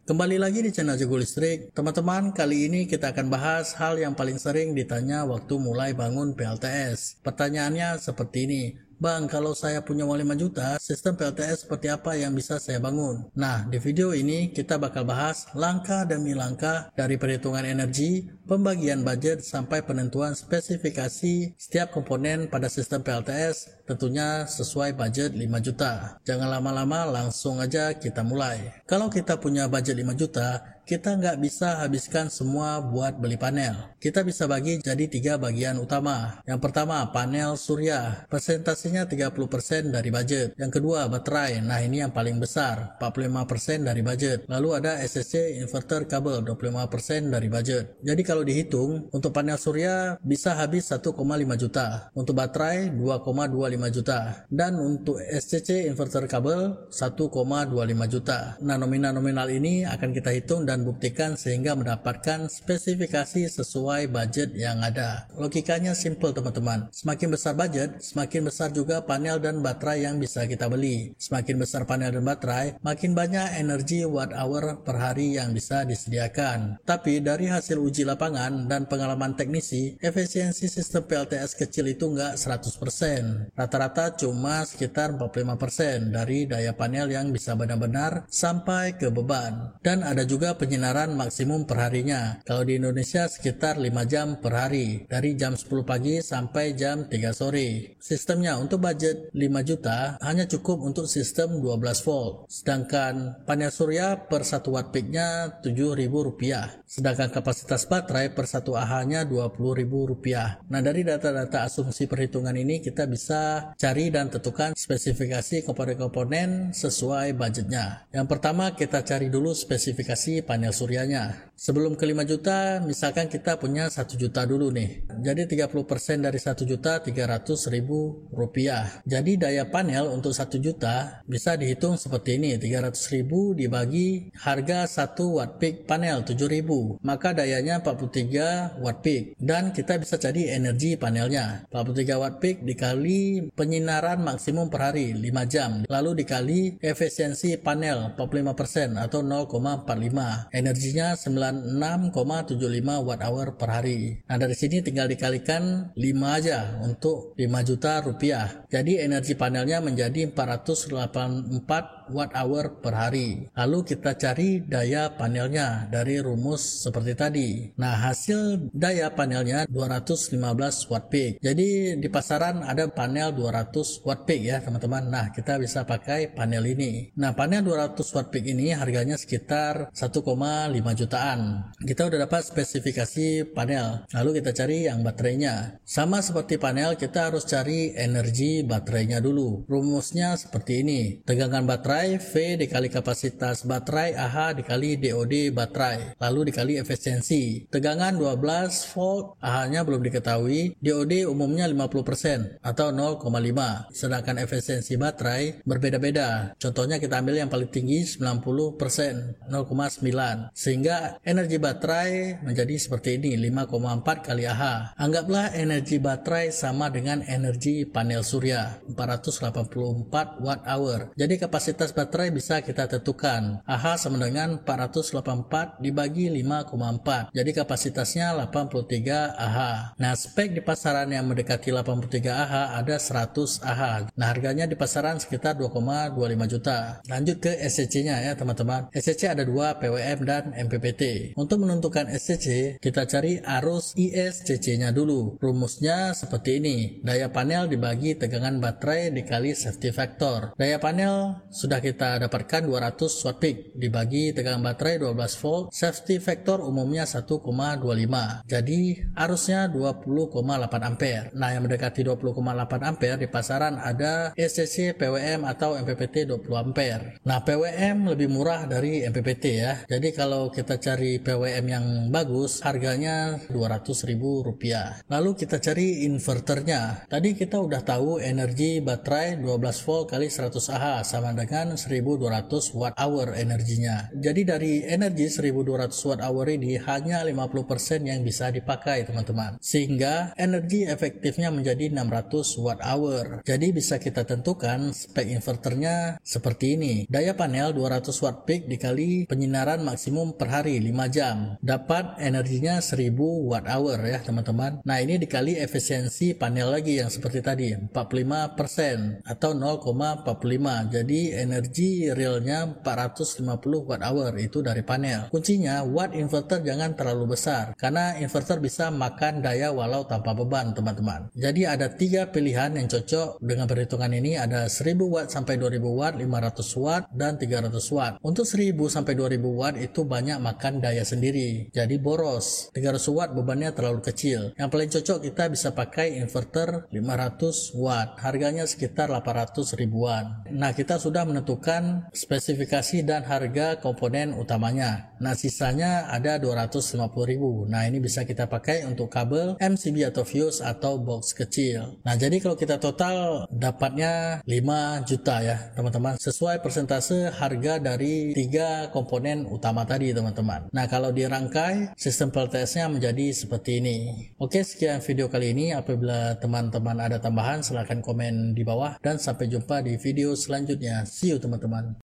Kembali lagi di channel Jago Listrik. Teman-teman, kali ini kita akan bahas hal yang paling sering ditanya waktu mulai bangun PLTS. Pertanyaannya seperti ini. Bang, kalau saya punya uang 5 juta, sistem PLTS seperti apa yang bisa saya bangun? Nah, di video ini kita bakal bahas langkah demi langkah dari perhitungan energi, pembagian budget, sampai penentuan spesifikasi setiap komponen pada sistem PLTS, tentunya sesuai budget 5 juta. Jangan lama-lama, langsung aja kita mulai. Kalau kita punya budget 5 juta, kita nggak bisa habiskan semua buat beli panel. Kita bisa bagi jadi 3 bagian utama. Yang pertama, panel surya. Persentasenya 30% dari budget. Yang kedua, baterai. Nah, ini yang paling besar, 45% dari budget. Lalu ada SSC inverter kabel, 25% dari budget. Jadi kalau dihitung, untuk panel surya bisa habis 1,5 juta. Untuk baterai 2,25 juta. Dan untuk SCC inverter kabel 1,25 juta. Nah, nominal-nominal ini akan kita hitung dan buktikan sehingga mendapatkan spesifikasi sesuai budget yang ada. Logikanya simple teman-teman. Semakin besar budget, semakin besar juga panel dan baterai yang bisa kita beli. Semakin besar panel dan baterai, makin banyak energi watt hour per hari yang bisa disediakan. Tapi dari hasil uji lapangan dan pengalaman teknisi, efisiensi sistem PLTS kecil itu nggak 100%. Rata-rata cuma sekitar 45% dari daya panel yang bisa benar-benar sampai ke beban. Dan ada juga penyinaran maksimum perharinya. Kalau di Indonesia sekitar 5 jam per hari, dari jam 10 pagi sampai jam 3 sore. Sistemnya untuk budget 5 juta hanya cukup untuk sistem 12 volt. Sedangkan panel surya per 1 watt peaknya Rp7.000. Sedangkan kapasitas baterai per 1 Ah-nya Rp20.000. Nah, dari data-data asumsi perhitungan ini kita bisa cari dan tentukan spesifikasi komponen-komponen sesuai budgetnya. Yang pertama, kita cari dulu spesifikasi panel suryanya. Sebelum ke 5 juta, misalkan kita punya 1 juta dulu nih. Jadi 30% dari 1 juta Rp300.000. Jadi daya panel untuk 1 juta bisa dihitung seperti ini. 300.000 dibagi harga 1 watt peak panel 7.000. Maka dayanya 43 watt peak. Dan kita bisa cari energi panelnya. 43 watt peak dikali penyinaran maksimum per hari 5 jam. Lalu dikali efisiensi panel 45% atau 0,45. Energinya 96,75 watt hour per hari. Nah, dari sini tinggal dikalikan 5 aja untuk 5 juta rupiah. Jadi energi panelnya menjadi 484 watt hour per hari. Lalu kita cari daya panelnya dari rumus seperti tadi. Nah, hasil daya panelnya 215 watt peak. Jadi di pasaran ada panel 200 watt peak ya teman-teman. Nah, kita bisa pakai panel ini. Nah, panel 200 watt peak ini harganya sekitar 1,5 jutaan. Kita udah dapat spesifikasi panel. Lalu kita cari yang baterainya. Sama seperti panel, kita harus cari energi baterainya dulu. Rumusnya seperti ini. Tegangan baterai V dikali kapasitas baterai AH dikali DOD baterai. Lalu dikali efisiensi. Tegangan 12 volt, AH-nya belum diketahui. DOD umumnya 50% atau 0,5. Sedangkan efisiensi baterai berbeda-beda. Contohnya kita ambil yang paling tinggi 90%, 0,9. Sehingga energi baterai menjadi seperti ini, 5,4 kali AH. Anggaplah energi baterai sama dengan energi panel surya, 484 watt hour. Jadi kapasitas baterai bisa kita tentukan. AH sama dengan 484 dibagi 5,4. Jadi kapasitasnya 83 Ah. Nah, spek di pasaran yang mendekati 83 Ah ada 100 Ah. Nah, harganya di pasaran sekitar 2,25 juta. Lanjut ke SCC-nya ya teman-teman. SCC ada 2, PWM dan MPPT. Untuk menentukan SCC, kita cari arus ISCC-nya dulu. Rumusnya seperti ini. Daya panel dibagi tegangan baterai dikali safety factor. Daya panel sudah kita dapatkan 200 watt peak dibagi tegangan baterai 12 volt. Safety factor umumnya 1,25. Jadi arusnya 20,8 ampere. Nah, yang mendekati 20,8 ampere di pasaran ada SCC, PWM atau MPPT 20 ampere. Nah, PWM lebih murah dari MPPT ya. Jadi kalau kita cari PWM yang bagus, harganya Rp200.000. Lalu kita cari inverternya. Tadi kita udah tahu energi baterai 12 volt kali 100 Ah sama dengan dengan 1200 watt hour energinya. Jadi dari energi 1200 watt hour ini hanya 50% yang bisa dipakai teman-teman, sehingga energi efektifnya menjadi 600 watt hour. Jadi bisa kita tentukan spek inverternya seperti ini. Daya panel 200 watt peak dikali penyinaran maksimum per hari 5 jam, dapat energinya 1000 watt hour ya teman-teman. Nah ini dikali efisiensi panel lagi yang seperti tadi 45% atau 0,45, jadi energi realnya 450 watt hour itu dari panel. Kuncinya watt inverter jangan terlalu besar, karena inverter bisa makan daya walau tanpa beban teman-teman. Jadi ada 3 pilihan yang cocok dengan perhitungan ini, ada 1000 watt sampai 2000 watt, 500 watt, dan 300 watt. Untuk 1000 sampai 2000 watt itu banyak makan daya sendiri, jadi boros. 300 watt bebannya terlalu kecil. Yang paling cocok kita bisa pakai inverter 500 watt, harganya sekitar 800 ribuan. Nah kita sudah menentukan spesifikasi dan harga komponen utamanya. Nah sisanya ada 250.000. Nah ini bisa kita pakai untuk kabel MCB atau fuse atau box kecil. Nah jadi kalau kita total dapatnya 5 juta ya teman-teman, sesuai persentase harga dari 3 komponen utama tadi teman-teman. Nah kalau dirangkai sistem PLTS-nya menjadi seperti ini. Oke, sekian video kali ini. Apabila teman-teman ada tambahan silahkan komen di bawah, dan sampai jumpa di video selanjutnya. See you teman-teman.